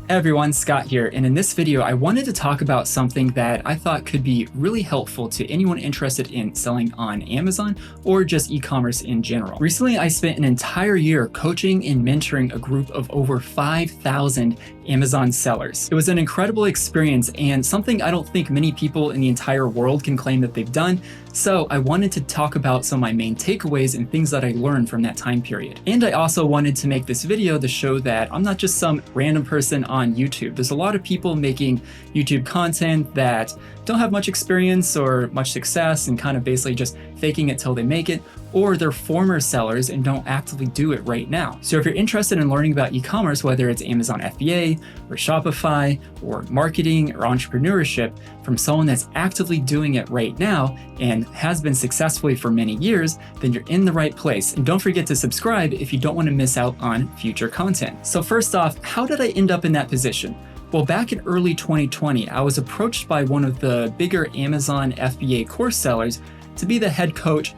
Hey everyone, Scott here, and in this video I wanted to talk about something that I thought could be really helpful to anyone interested in selling on Amazon or just e-commerce in general. Recently I spent an entire year coaching and mentoring a group of over 5,000 Amazon sellers. It was an incredible experience and something I don't think many people in the entire world can claim that they've done, so I wanted to talk about some of my main takeaways and things that I learned from that time period. And I also wanted to make this video to show that I'm not just some random person on YouTube. There's a lot of people making YouTube content that don't have much experience or much success and kind of basically just faking it till they make it, or they're former sellers and don't actively do it right now. So if you're interested in learning about e-commerce, whether it's Amazon FBA or Shopify or marketing or entrepreneurship from someone that's actively doing it right now and has been successfully for many years, then you're in the right place. And don't forget to subscribe if you don't want to miss out on future content. So first off, how did I end up in that position? Well, back in early 2020, I was approached by one of the bigger Amazon FBA course sellers to be the head coach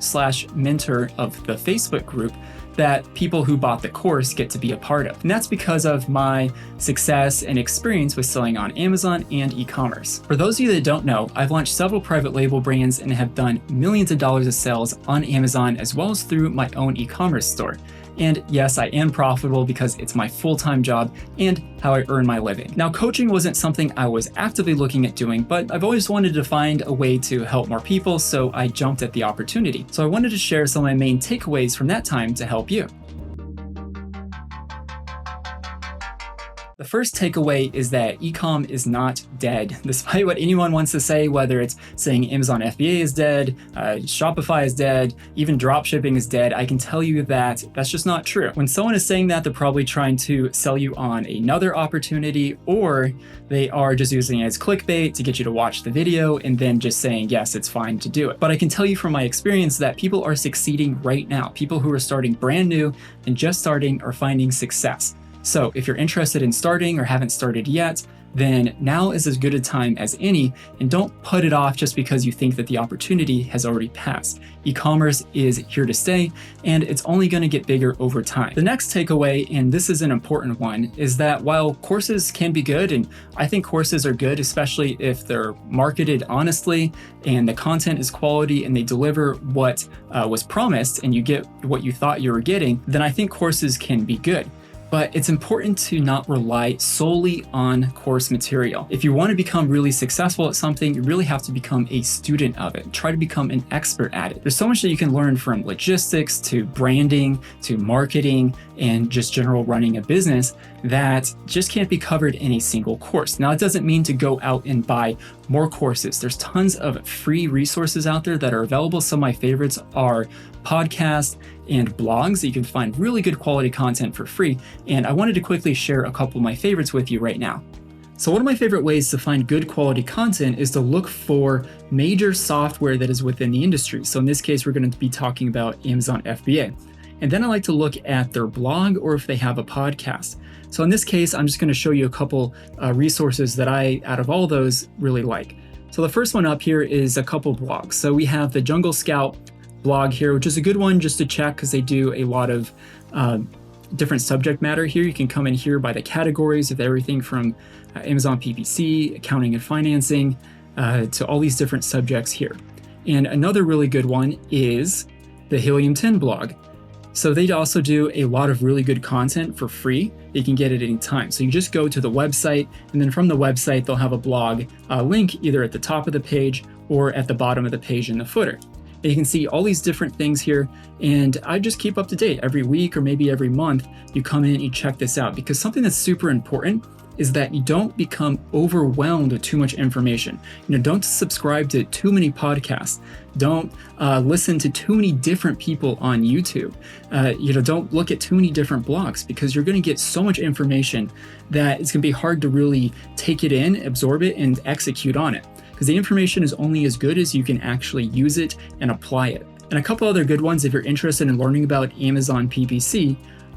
/ mentor of the Facebook group that people who bought the course get to be a part of. And that's because of my success and experience with selling on Amazon and e-commerce. For those of you that don't know, I've launched several private label brands and have done millions of dollars of sales on Amazon as well as through my own e-commerce store. And yes, I am profitable because it's my full-time job and how I earn my living. Now, coaching wasn't something I was actively looking at doing, but I've always wanted to find a way to help more people, so I jumped at the opportunity. So I wanted to share some of my main takeaways from that time to help you. The first takeaway is that e-com is not dead. Despite what anyone wants to say, whether it's saying Amazon FBA is dead, Shopify is dead, even dropshipping is dead, I can tell you that that's just not true. When someone is saying that, they're probably trying to sell you on another opportunity, or they are just using it as clickbait to get you to watch the video and then just saying, yes, it's fine to do it. But I can tell you from my experience that people are succeeding right now. People who are starting brand new and just starting are finding success. So if you're interested in starting or haven't started yet, then now is as good a time as any, and don't put it off just because you think that the opportunity has already passed. E-commerce is here to stay, and it's only going to get bigger over time. The next takeaway, and this is an important one, is that while courses can be good, and I think courses are good, especially if they're marketed honestly and the content is quality and they deliver what was promised and you get what you thought you were getting, then I think courses can be good. But it's important to not rely solely on course material. If you want to become really successful at something, you really have to become a student of it. Try to become an expert at it. There's so much that you can learn, from logistics to branding to marketing and just general running a business, that just can't be covered in a single course. Now, it doesn't mean to go out and buy more courses. There's tons of free resources out there that are available. Some of my favorites are podcasts and blogs that you can find really good quality content for free. And I wanted to quickly share a couple of my favorites with you right now. So one of my favorite ways to find good quality content is to look for major software that is within the industry. So in this case, we're going to be talking about Amazon FBA. And then I like to look at their blog or if they have a podcast. So in this case, I'm just going to show you a couple resources that I, out of all those, really like. So the first one up here is a couple blogs. So we have the Jungle Scout blog here, which is a good one just to check because they do a lot of different subject matter here. You can come in here by the categories of everything from Amazon PPC, accounting and financing, to all these different subjects here. And another really good one is the Helium 10 blog. So they also do a lot of really good content for free. You can get it at any time. So you just go to the website, and then from the website, they'll have a blog link either at the top of the page or at the bottom of the page in the footer. And you can see all these different things here, and I just keep up to date. Every week or maybe every month, you come in and you check this out, because something that's super important is that you don't become overwhelmed with too much information. Don't subscribe to too many podcasts. Don't listen to too many different people on YouTube. Don't look at too many different blogs, because you're going to get so much information that it's going to be hard to really take it in, absorb it, and execute on it. Because the information is only as good as you can actually use it and apply it. And a couple other good ones, if you're interested in learning about Amazon PPC,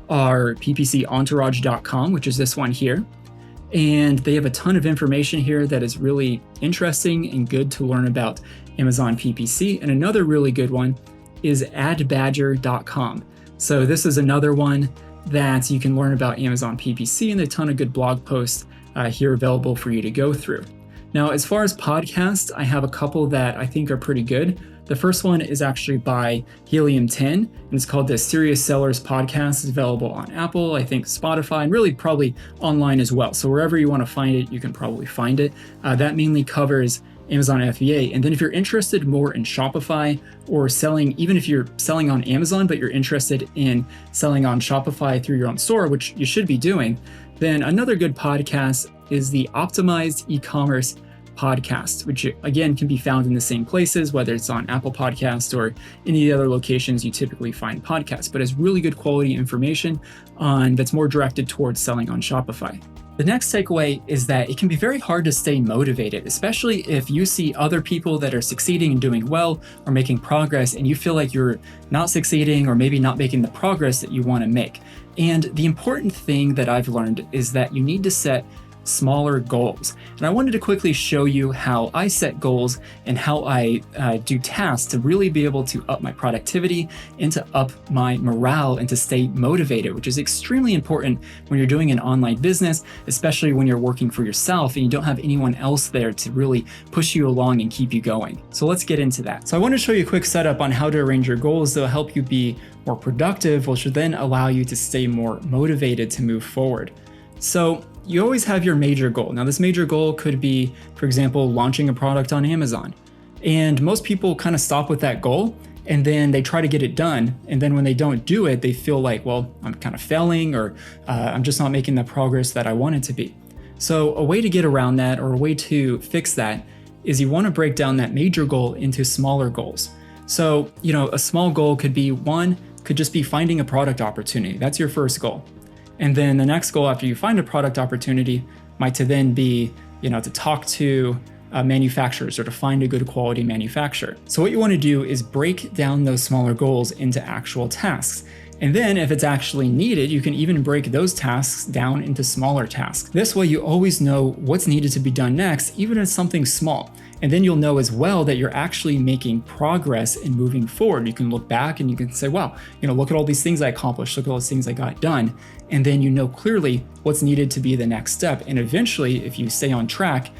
are ppcentourage.com, which is this one here. And they have a ton of information here that is really interesting and good to learn about Amazon PPC. And another really good one is adbadger.com. So this is another one that you can learn about Amazon PPC, and a ton of good blog posts here available for you to go through. Now, as far as podcasts, I have a couple that I think are pretty good. The first one is actually by Helium 10, and it's called the Serious Sellers Podcast. It's available on Apple, I think Spotify, and really probably online as well. So wherever you want to find it, you can probably find it. That mainly covers Amazon FBA. And then if you're interested more in Shopify or selling, even if you're selling on Amazon, but you're interested in selling on Shopify through your own store, which you should be doing, then another good podcast is the Optimized E-commerce podcast, which again can be found in the same places, whether it's on Apple Podcasts or any other locations you typically find podcasts, but has really good quality information that's more directed towards selling on Shopify. The next takeaway is that it can be very hard to stay motivated, especially if you see other people that are succeeding and doing well or making progress and you feel like you're not succeeding or maybe not making the progress that you want to make. And the important thing that I've learned is that you need to set smaller goals. And I wanted to quickly show you how I set goals and how I do tasks to really be able to up my productivity and to up my morale and to stay motivated, which is extremely important when you're doing an online business, especially when you're working for yourself and you don't have anyone else there to really push you along and keep you going. So let's get into that. So I want to show you a quick setup on how to arrange your goals that will help you be more productive, which will then allow you to stay more motivated to move forward. So you always have your major goal. Now, this major goal could be, for example, launching a product on Amazon. And most people kind of stop with that goal and then they try to get it done. And then when they don't do it, they feel like, well, I'm kind of failing or I'm just not making the progress that I want it to be. So a way to get around that or a way to fix that is you want to break down that major goal into smaller goals. So, a small goal could just be finding a product opportunity. That's your first goal. And then the next goal after you find a product opportunity might to then be, to talk to manufacturers or to find a good quality manufacturer. So what you want to do is break down those smaller goals into actual tasks. And then if it's actually needed, you can even break those tasks down into smaller tasks. This way you always know what's needed to be done next, even if it's something small. And then you'll know as well that you're actually making progress and moving forward. You can look back and you can say, wow, look at all these things I accomplished, look at all these things I got done. And then you know clearly what's needed to be the next step. And eventually, if you stay on track,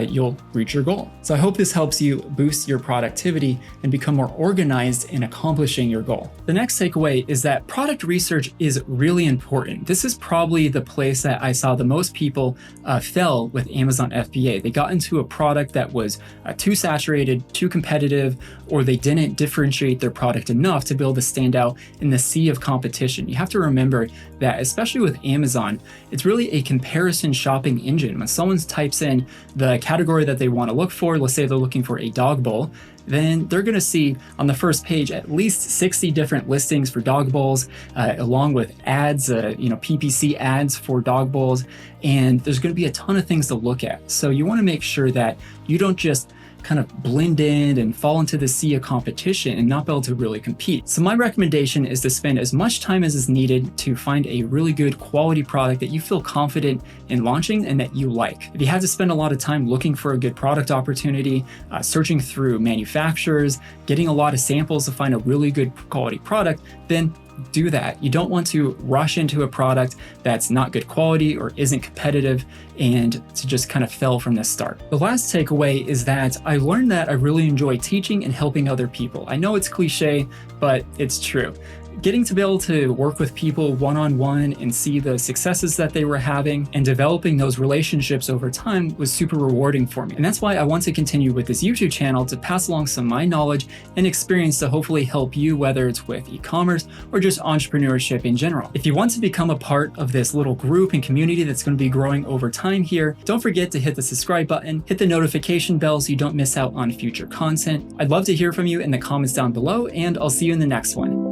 you'll reach your goal. So I hope this helps you boost your productivity and become more organized in accomplishing your goal. The next takeaway is that product research is really important. This is probably the place that I saw the most people fail with Amazon FBA. They got into a product that was too saturated, too competitive, or they didn't differentiate their product enough to be able to stand out in the sea of competition. You have to remember that, especially with Amazon, it's really a comparison shopping engine. When someone types in the category that they want to look for, let's say they're looking for a dog bowl, then they're going to see on the first page at least 60 different listings for dog bowls, along with ads, PPC ads for dog bowls, and there's going to be a ton of things to look at. So you want to make sure that you don't just kind of blend in and fall into the sea of competition and not be able to really compete. So my recommendation is to spend as much time as is needed to find a really good quality product that you feel confident in launching and that you like. If you have to spend a lot of time looking for a good product opportunity, searching through manufacturers, getting a lot of samples to find a really good quality product, then do that. You don't want to rush into a product that's not good quality or isn't competitive and to just kind of fail from the start. The last takeaway is that I learned that I really enjoy teaching and helping other people. I know it's cliche, but it's true. Getting to be able to work with people one-on-one and see the successes that they were having and developing those relationships over time was super rewarding for me. And that's why I want to continue with this YouTube channel to pass along some of my knowledge and experience to hopefully help you, whether it's with e-commerce or just entrepreneurship in general. If you want to become a part of this little group and community that's going to be growing over time here, don't forget to hit the subscribe button, hit the notification bell so you don't miss out on future content. I'd love to hear from you in the comments down below, and I'll see you in the next one.